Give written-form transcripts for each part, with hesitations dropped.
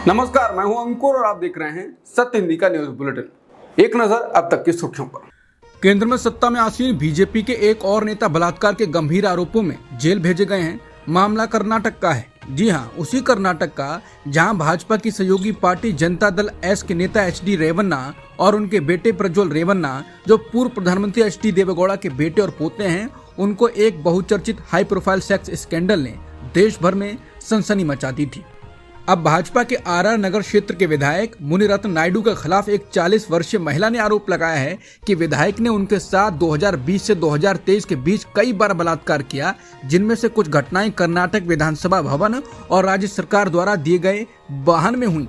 नमस्कार, मैं हूं अंकुर और आप देख रहे हैं सत्य हिंदी का न्यूज बुलेटिन। एक नजर अब तक की सुर्खियों पर। केंद्र में सत्ता में आसीन बीजेपी के एक और नेता बलात्कार के गंभीर आरोपों में जेल भेजे गए हैं। मामला कर्नाटक का है। जी हां, उसी कर्नाटक का जहां भाजपा की सहयोगी पार्टी जनता दल एस के नेता HD रेवन्ना और उनके बेटे प्रज्वल रेवन्ना, जो पूर्व प्रधानमंत्री HD देवेगौड़ा के बेटे और पोते हैं, उनको एक बहुचर्चित हाई प्रोफाइल सेक्स स्कैंडल ने देश भर में सनसनी मचा दी थी। अब भाजपा के RR नगर क्षेत्र के विधायक मुनिरत्न नायडू के खिलाफ एक 40 वर्षीय महिला ने आरोप लगाया है कि विधायक ने उनके साथ 2020 से 2023 के बीच कई बार बलात्कार किया, जिनमें से कुछ घटनाएं कर्नाटक विधानसभा भवन और राज्य सरकार द्वारा दिए गए वाहन में हुई।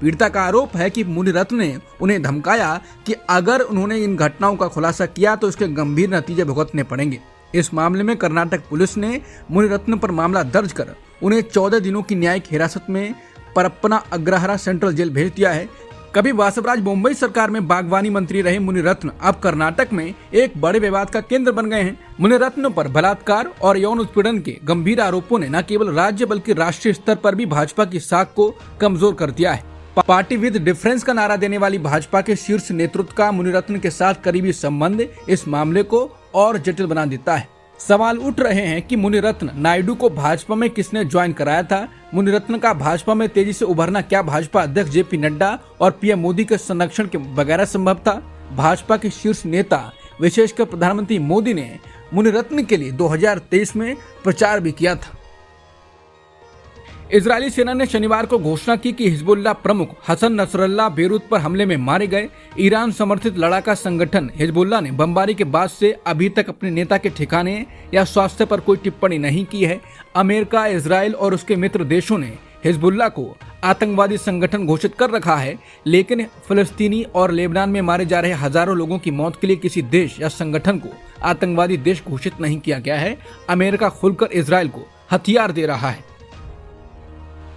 पीड़िता का आरोप है कि मुनिरत्न ने उन्हें धमकाया कि अगर उन्होंने इन घटनाओं का खुलासा किया तो उसके गंभीर नतीजे भुगतने पड़ेंगे। इस मामले में कर्नाटक पुलिस ने मुनिरत्न पर मामला दर्ज कर उन्हें 14 दिनों की न्यायिक हिरासत में परप्पना अग्रहारा सेंट्रल जेल भेज दिया है। कभी बासवराज मुंबई सरकार में बागवानी मंत्री रहे मुनिरत्न अब कर्नाटक में एक बड़े विवाद का केंद्र बन गए हैं। मुनिरत्न पर बलात्कार और यौन उत्पीड़न के गंभीर आरोपों ने न केवल राज्य बल्कि राष्ट्रीय स्तर पर भी भाजपा की साख को कमजोर कर दिया है। पार्टी विद डिफरेंस का नारा देने वाली भाजपा के शीर्ष नेतृत्व का मुनिरत्न के साथ करीबी संबंध इस मामले को और जटिल बना देता है। सवाल उठ रहे हैं कि मुनिरत्न नायडू को भाजपा में किसने ज्वाइन कराया था। मुनिरत्न का भाजपा में तेजी से उभरना क्या भाजपा अध्यक्ष JP नड्डा और PM मोदी के संरक्षण के बगैर संभव था। भाजपा के शीर्ष नेता विशेषकर प्रधानमंत्री मोदी ने मुनिरत्न के लिए 2023 में प्रचार भी किया था। इजरायली सेना ने शनिवार को घोषणा की कि हिजबुल्लाह प्रमुख हसन नसरल्लाह बेरूत पर हमले में मारे गए। ईरान समर्थित लड़ाका संगठन हिजबुल्लाह ने बमबारी के बाद से अभी तक अपने नेता के ठिकाने या स्वास्थ्य पर कोई टिप्पणी नहीं की है। अमेरिका, इजराइल और उसके मित्र देशों ने हिजबुल्लाह को आतंकवादी संगठन घोषित कर रखा है, लेकिन फिलिस्तीनी और लेबनान में मारे जा रहे हजारों लोगों की मौत के लिए किसी देश या संगठन को आतंकवादी देश घोषित नहीं किया गया है। अमेरिका खुलकर इजराइल को हथियार दे रहा है।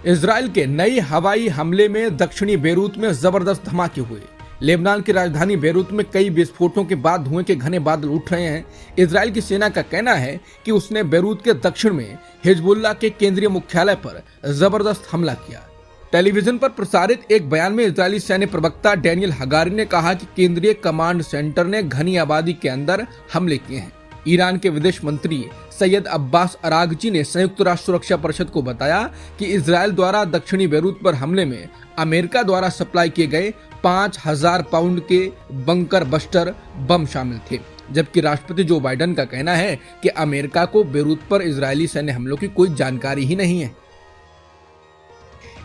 इजराइल के नए हवाई हमले में दक्षिणी बेरूत में जबरदस्त धमाके हुए। लेबनान की राजधानी बेरूत में कई विस्फोटों के बाद धुएं के घने बादल उठ रहे हैं। इजराइल की सेना का कहना है कि उसने बेरूत के दक्षिण में हिजबुल्लाह के केंद्रीय मुख्यालय पर जबरदस्त हमला किया। टेलीविजन पर प्रसारित एक बयान में इजरायली सैन्य प्रवक्ता डैनियल हगारी ने कहा कि केंद्रीय कमांड सेंटर ने घनी आबादी के अंदर हमले किए हैं। ईरान के विदेश मंत्री सैयद अब्बास अरागची ने संयुक्त राष्ट्र सुरक्षा परिषद को बताया कि इजराइल द्वारा दक्षिणी बेरूत पर हमले में अमेरिका द्वारा सप्लाई किए गए 5000 पाउंड के बंकर बस्टर बम शामिल थे, जबकि राष्ट्रपति जो बाइडेन का कहना है कि अमेरिका को बेरूत पर इजरायली सैन्य हमलों की कोई जानकारी ही नहीं है।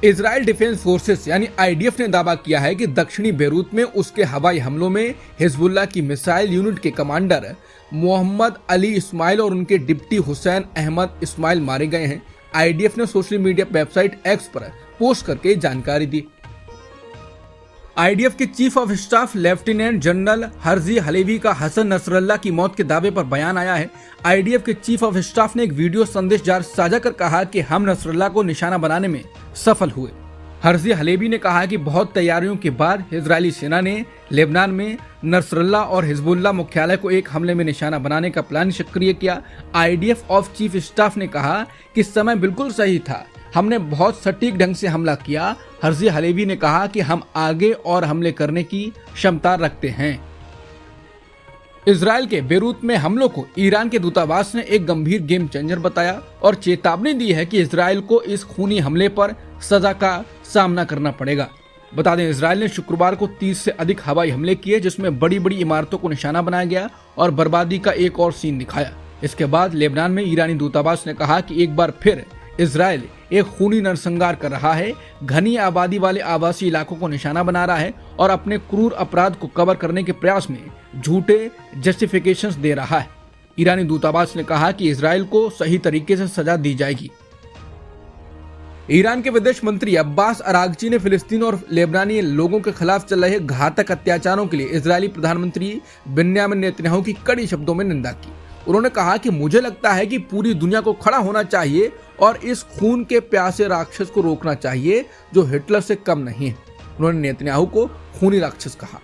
इजराइल डिफेंस फोर्सेस यानी IDF ने दावा किया है कि दक्षिणी बेरूत में उसके हवाई हमलों में हिजबुल्लाह की मिसाइल यूनिट के कमांडर मोहम्मद अली इस्माइल और उनके डिप्टी हुसैन अहमद इस्माइल मारे गए हैं। IDF ने सोशल मीडिया वेबसाइट X पर पोस्ट करके जानकारी दी। IDF के chief of staff lieutenant general Herzi Halevi का हसन नसरल्लाह की मौत के दावे पर बयान आया है। IDF के चीफ ऑफ स्टाफ ने एक वीडियो संदेश साझा कर कहा कि हम नसरल्लाह को निशाना बनाने में सफल हुए। हर्जी हलेवी ने कहा कि बहुत तैयारियों के बाद इजरायली सेना ने लेबनान में नसरल्लाह और हिजबुल्लाह मुख्यालय को एक हमले में निशाना बनाने का प्लान सक्रिय किया। IDF ऑफ चीफ स्टाफ ने कहा कि समय बिल्कुल सही था, हमने बहुत सटीक ढंग से हमला किया। हर्जी हलेवी ने कहा कि हम आगे और हमले करने की क्षमता रखते हैं। इजराइल के बेरूत में हमलों को ईरान के दूतावास ने एक गंभीर गेम चेंजर बताया और चेतावनी दी है कि इजराइल को इस खूनी हमले पर सजा का सामना करना पड़ेगा। बता दें, इजराइल ने शुक्रवार को 30 से अधिक हवाई हमले किए, जिसमें बड़ी बड़ी इमारतों को निशाना बनाया गया और बर्बादी का एक और सीन दिखाया। इसके बाद लेबनान में ईरानी दूतावास ने कहा कि एक बार फिर इजराइल एक खूनी नरसंहार कर रहा है, घनी आबादी वाले आवासीय इलाकों को निशाना बना रहा है और अपने क्रूर अपराध को कवर करने के प्रयास में झूठे जस्टिफिकेशंस दे रहा है। ईरानी दूतावास ने कहा कि इजराइल को सही तरीके से सजा दी जाएगी। ईरान के विदेश मंत्री अब्बास अरागची ने फिलिस्तीन और लेबनानी लोगों के खिलाफ चल रहे घातक अत्याचारों के लिए इजरायली प्रधानमंत्री बेन्यामिन नेतन्याहू की कड़ी शब्दों में निंदा की। उन्होंने कहा कि मुझे लगता है कि पूरी दुनिया को खड़ा होना चाहिए और इस खून के प्यासे राक्षस को रोकना चाहिए जो हिटलर से कम नहीं है। उन्होंने नेतन्याहू को खूनी राक्षस कहा।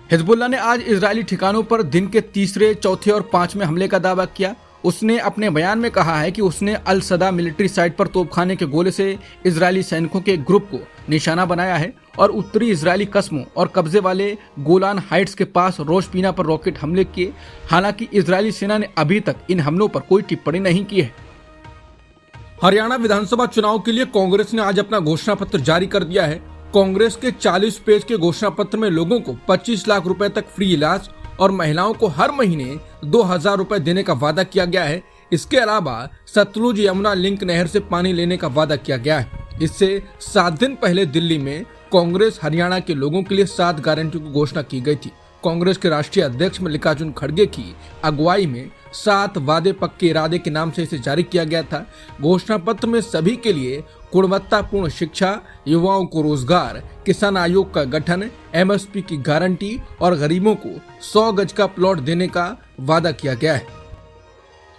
हिजबुल्लाह ने आज इजरायली ठिकानों पर दिन के तीसरे, चौथे और पांचवें हमले का दावा किया उसने अपने बयान में कहा है कि उसने अल सदा मिलिट्री साइट पर तोपखाने के गोले से इजरायली सैनिकों के एक ग्रुप को निशाना बनाया है और उत्तरी इजरायली कस्बों और कब्जे वाले गोलान हाइट्स के पास रोशपीना पर रॉकेट हमले किए। हालांकि इजरायली सेना ने अभी तक इन हमलों पर कोई टिप्पणी नहीं की है। हरियाणा विधानसभा चुनाव के लिए कांग्रेस ने आज अपना घोषणा पत्र जारी कर दिया है। कांग्रेस के 40 पेज के घोषणा पत्र में लोगों को 25 लाख रुपए तक फ्री इलाज और महिलाओं को हर महीने 2000 रुपए देने का वादा किया गया है। इसके अलावा सतलुज यमुना लिंक नहर से पानी लेने का वादा किया गया है। इससे 7 दिन पहले दिल्ली में कांग्रेस हरियाणा के लोगों के लिए 7 गारंटियों की घोषणा की गई थी। कांग्रेस के राष्ट्रीय अध्यक्ष मल्लिकार्जुन खड़गे की अगुवाई में 7 वादे पक्के इरादे के नाम से इसे जारी किया गया था। घोषणा पत्र में सभी के लिए गुणवत्तापूर्ण शिक्षा, युवाओं को रोजगार, किसान आयोग का गठन, एमएसपी की गारंटी और गरीबों को 100 गज का प्लॉट देने का वादा किया गया है।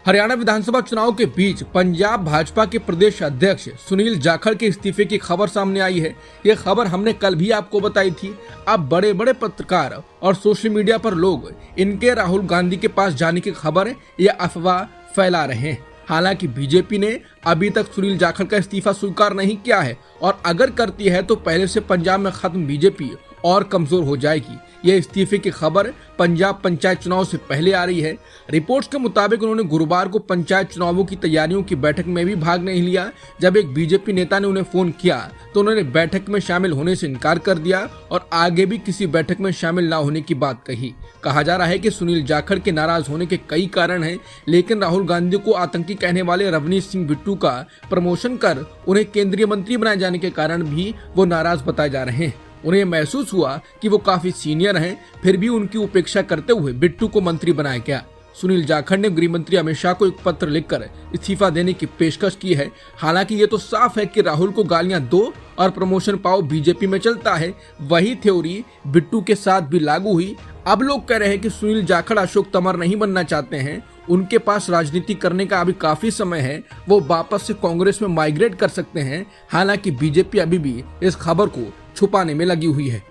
हरियाणा विधानसभा चुनाव के बीच पंजाब भाजपा के प्रदेश अध्यक्ष सुनील जाखड़ के इस्तीफे की खबर सामने आई है। ये खबर हमने कल भी आपको बताई थी। अब बड़े बड़े पत्रकार और सोशल मीडिया पर लोग इनके राहुल गांधी के पास जाने की खबर या अफवाह फैला रहे हैं। हालांकि बीजेपी ने अभी तक सुनील जाखड़ का इस्तीफा स्वीकार नहीं किया है और अगर करती है तो पहले से पंजाब में खत्म बीजेपी और कमजोर हो जाएगी। यह इस्तीफे की खबर पंजाब पंचायत चुनाव से पहले आ रही है। रिपोर्ट्स के मुताबिक उन्होंने गुरुवार को पंचायत चुनावों की तैयारियों की बैठक में भी भाग नहीं लिया। जब एक बीजेपी नेता ने उन्हें फोन किया तो उन्होंने बैठक में शामिल होने से इनकार कर दिया और आगे भी किसी बैठक में शामिल न होने की बात कही। कहा जा रहा है कि सुनील जाखड़ के नाराज होने के कई कारण हैं, लेकिन राहुल गांधी को आतंकी कहने वाले रवनीत सिंह बिट्टू का प्रमोशन कर उन्हें केंद्रीय मंत्री बनाए जाने के कारण भी वो नाराज बताए जा रहे हैं। उन्हें महसूस हुआ कि वो काफी सीनियर हैं, फिर भी उनकी उपेक्षा करते हुए बिट्टू को मंत्री बनाया गया। सुनील जाखड़ ने गृह मंत्री अमित शाह को एक पत्र लिखकर इस्तीफा देने की पेशकश की है। हालांकि ये तो साफ है कि राहुल को गालियां दो और प्रमोशन पाओ बीजेपी में चलता है। वही थ्योरी बिट्टू के साथ भी लागू हुई। अब लोग कह रहे हैं कि सुनील जाखड़ अशोक तंवर नहीं बनना चाहते हैं, उनके पास राजनीति करने का अभी काफी समय है, वो वापस से कांग्रेस में माइग्रेट कर सकते हैं। हालांकि बीजेपी अभी भी इस खबर को छुपाने में लगी हुई है।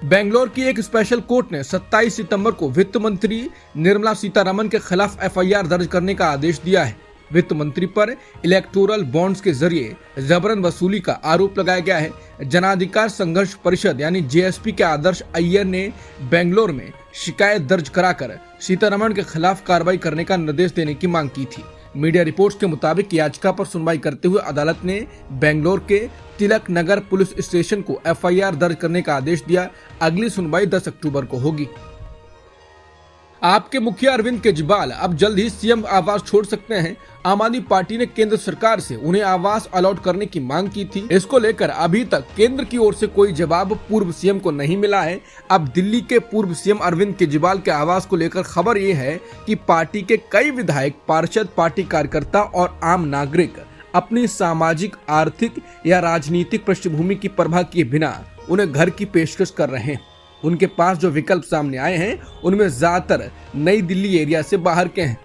बेंगलोर की एक स्पेशल कोर्ट ने 27 सितंबर को वित्त मंत्री निर्मला सीतारमण के खिलाफ एफआईआर दर्ज करने का आदेश दिया है। वित्त मंत्री पर इलेक्टोरल बॉन्ड्स के जरिए जबरन वसूली का आरोप लगाया गया है। जनाधिकार संघर्ष परिषद यानी जेएसपी के आदर्श अय्यर ने बेंगलोर में शिकायत दर्ज कराकर सीतारमण के खिलाफ कार्रवाई करने का निर्देश देने की मांग की थी। मीडिया रिपोर्ट्स के मुताबिक याचिका पर सुनवाई करते हुए अदालत ने बेंगलोर के तिलक नगर पुलिस स्टेशन को एफआईआर दर्ज करने का आदेश दिया। अगली सुनवाई 10 अक्टूबर को होगी। आपके मुखिया अरविंद केजरीवाल अब जल्द ही सीएम आवास छोड़ सकते हैं। आम आदमी पार्टी ने केंद्र सरकार से उन्हें आवास अलॉट करने की मांग की थी। इसको लेकर अभी तक केंद्र की ओर से कोई जवाब पूर्व सीएम को नहीं मिला है। अब दिल्ली के पूर्व सीएम अरविंद केजरीवाल के आवास को लेकर खबर ये है कि पार्टी के कई विधायक, पार्षद, पार्टी कार्यकर्ता और आम नागरिक अपनी सामाजिक, आर्थिक या राजनीतिक पृष्ठभूमि की परवाह किए बिना उन्हें घर की पेशकश कर रहे हैं। उनके पास जो विकल्प सामने आए हैं उनमें ज्यादातर नई दिल्ली एरिया से बाहर के हैं।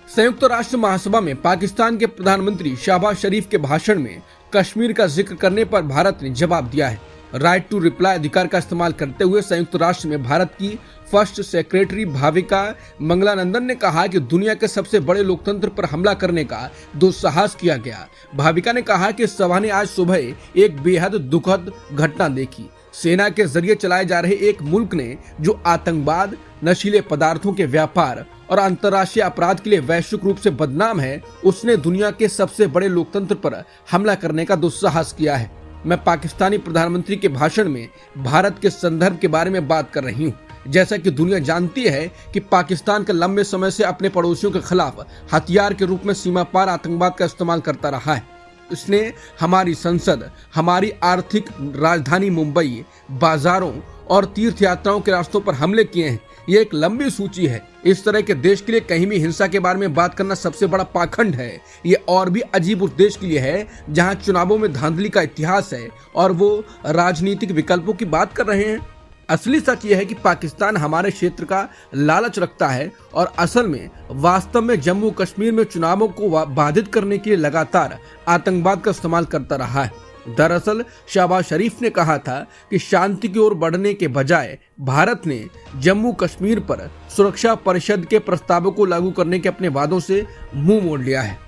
संयुक्त राष्ट्र महासभा में पाकिस्तान के प्रधानमंत्री शहबाज शरीफ के भाषण में कश्मीर का जिक्र करने पर भारत ने जवाब दिया है। राइट टू रिप्लाई अधिकार का इस्तेमाल करते हुए संयुक्त राष्ट्र में भारत की फर्स्ट सेक्रेटरी भाविका मंगलानंदन ने कहा कि दुनिया के सबसे बड़े लोकतंत्र पर हमला करने का दुस्साहस किया गया। भाविका ने कहा कि सभा ने आज सुबह एक बेहद दुखद घटना देखी। सेना के जरिए चलाए जा रहे एक मुल्क ने जो आतंकवाद, नशीले पदार्थों के व्यापार और अंतर्राष्ट्रीय अपराध के लिए वैश्विक रूप से बदनाम है, उसने दुनिया के सबसे बड़े लोकतंत्र पर हमला करने का दुस्साहस किया है। मैं पाकिस्तानी प्रधानमंत्री के भाषण में भारत के संदर्भ के बारे में बात कर रही हूँ। जैसा कि दुनिया जानती है कि पाकिस्तान का लंबे समय से अपने पड़ोसियों के खिलाफ हथियार के रूप में सीमा पार आतंकवाद का इस्तेमाल करता रहा है। इसने हमारी संसद, हमारी आर्थिक राजधानी मुंबई, बाजारों और तीर्थ यात्राओं के रास्तों पर हमले किए हैं। ये एक लंबी सूची है। इस तरह के देश के लिए कहीं भी हिंसा के बारे में बात करना सबसे बड़ा पाखंड है। ये और भी अजीब उस देश के लिए है जहां चुनावों में धांधली का इतिहास है और वो राजनीतिक विकल्पों की बात कर रहे हैं। असली सच यह है कि पाकिस्तान हमारे क्षेत्र का लालच रखता है और असल में वास्तव में जम्मू कश्मीर में चुनावों को बाधित करने के लिए लगातार आतंकवाद का इस्तेमाल करता रहा है। दरअसल शहबाज शरीफ ने कहा था कि शांति की ओर बढ़ने के बजाय भारत ने जम्मू कश्मीर पर सुरक्षा परिषद के प्रस्तावों को लागू करने के अपने वादों से मुंह मोड़ लिया है।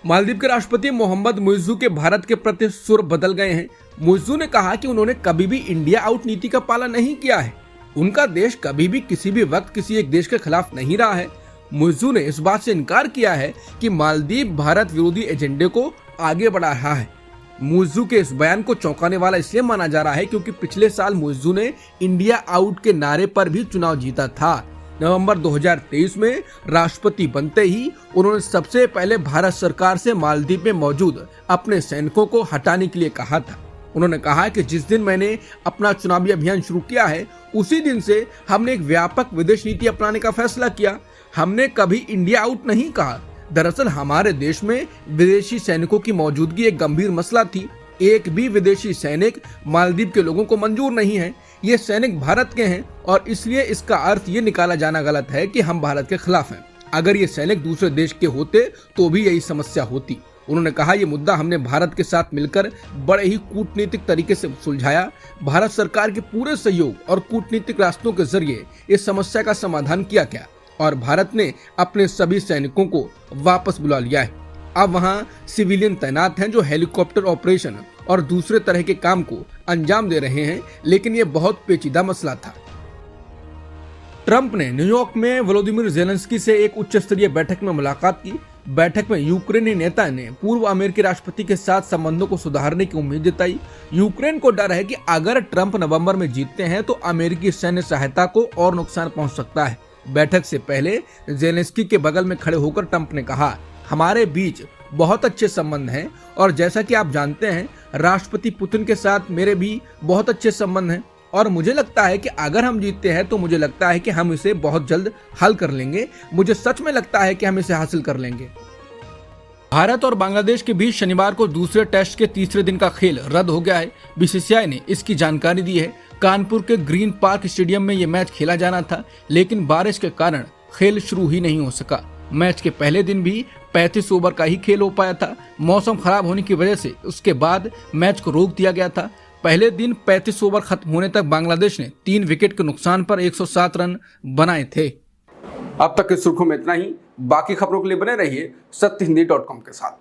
मालदीव के राष्ट्रपति मोहम्मद मुइज्जू के भारत के प्रति सुर बदल गए हैं। मुइज्जू ने कहा कि उन्होंने कभी भी इंडिया आउट नीति का पालन नहीं किया है। उनका देश कभी भी किसी भी वक्त किसी एक देश के खिलाफ नहीं रहा है। मुइज्जू ने इस बात से इनकार किया है कि मालदीव भारत विरोधी एजेंडे को आगे बढ़ा रहा है। मुइज्जू के इस बयान को चौंकाने वाला इसलिए माना जा रहा है क्योंकि पिछले साल मुइज्जू ने इंडिया आउट के नारे पर भी चुनाव जीता था। नवंबर 2023 में राष्ट्रपति बनते ही उन्होंने सबसे पहले भारत सरकार से मालदीव में मौजूद अपने सैनिकों को हटाने के लिए कहा था। उन्होंने कहा कि जिस दिन मैंने अपना चुनावी अभियान शुरू किया है उसी दिन से हमने एक व्यापक विदेश नीति अपनाने का फैसला किया। हमने कभी इंडिया आउट नहीं कहा। दरअसल हमारे देश में विदेशी सैनिकों की मौजूदगी एक गंभीर मसला थी। एक भी विदेशी सैनिक मालदीव के लोगों को मंजूर नहीं है। ये सैनिक भारत के हैं और इसलिए इसका अर्थ ये निकाला जाना गलत है कि हम भारत के खिलाफ हैं। अगर ये सैनिक दूसरे देश के होते तो भी यही समस्या होती। उन्होंने कहा ये मुद्दा हमने भारत के साथ मिलकर बड़े ही कूटनीतिक तरीके से सुलझाया। भारत सरकार के पूरे सहयोग और कूटनीतिक रास्तों के जरिए इस समस्या का समाधान किया गया और भारत ने अपने सभी सैनिकों को वापस बुला लिया है। अब वहां सिविलियन तैनात हैं जो हेलीकॉप्टर ऑपरेशन और दूसरे तरह के काम को अंजाम दे रहे हैं, लेकिन ये बहुत पेचीदा मसला था। ट्रंप ने न्यूयॉर्क में वोलोदिमीर ज़ेलेंस्की से एक उच्च स्तरीय बैठक में मुलाकात की। बैठक में यूक्रेनी नेता ने पूर्व अमेरिकी राष्ट्रपति के साथ संबंधों को सुधारने की उम्मीद जताई। यूक्रेन को डर है कि अगर ट्रंप नवंबर में जीतते हैं तो अमेरिकी सैन्य सहायता को और नुकसान पहुंच सकता है। बैठक से पहले ज़ेलेंस्की के बगल में खड़े होकर ट्रंप ने कहा, हमारे बीच बहुत अच्छे संबंध हैं और जैसा कि आप जानते हैं राष्ट्रपति पुतिन के साथ मेरे भी बहुत अच्छे संबंध हैं और मुझे लगता है कि अगर हम जीतते हैं तो मुझे लगता है कि हम इसे बहुत जल्द हल कर लेंगे। मुझे सच में लगता है कि हम इसे हासिल कर लेंगे। भारत और बांग्लादेश के बीच शनिवार को दूसरे टेस्ट के तीसरे दिन का खेल रद्द हो गया है। बीसीसीआई ने इसकी जानकारी दी है। कानपुर के ग्रीन पार्क स्टेडियम में ये मैच खेला जाना था, लेकिन बारिश के कारण खेल शुरू ही नहीं हो सका। मैच के पहले दिन भी 35 ओवर का ही खेल हो पाया था। मौसम खराब होने की वजह से उसके बाद मैच को रोक दिया गया था। पहले दिन 35 ओवर खत्म होने तक बांग्लादेश ने 3 विकेट के नुकसान पर 107 रन बनाए थे। अब तक की सुर्खियों में इतना ही। बाकी खबरों के लिए बने रहिए सत्यहिंदी.com के साथ।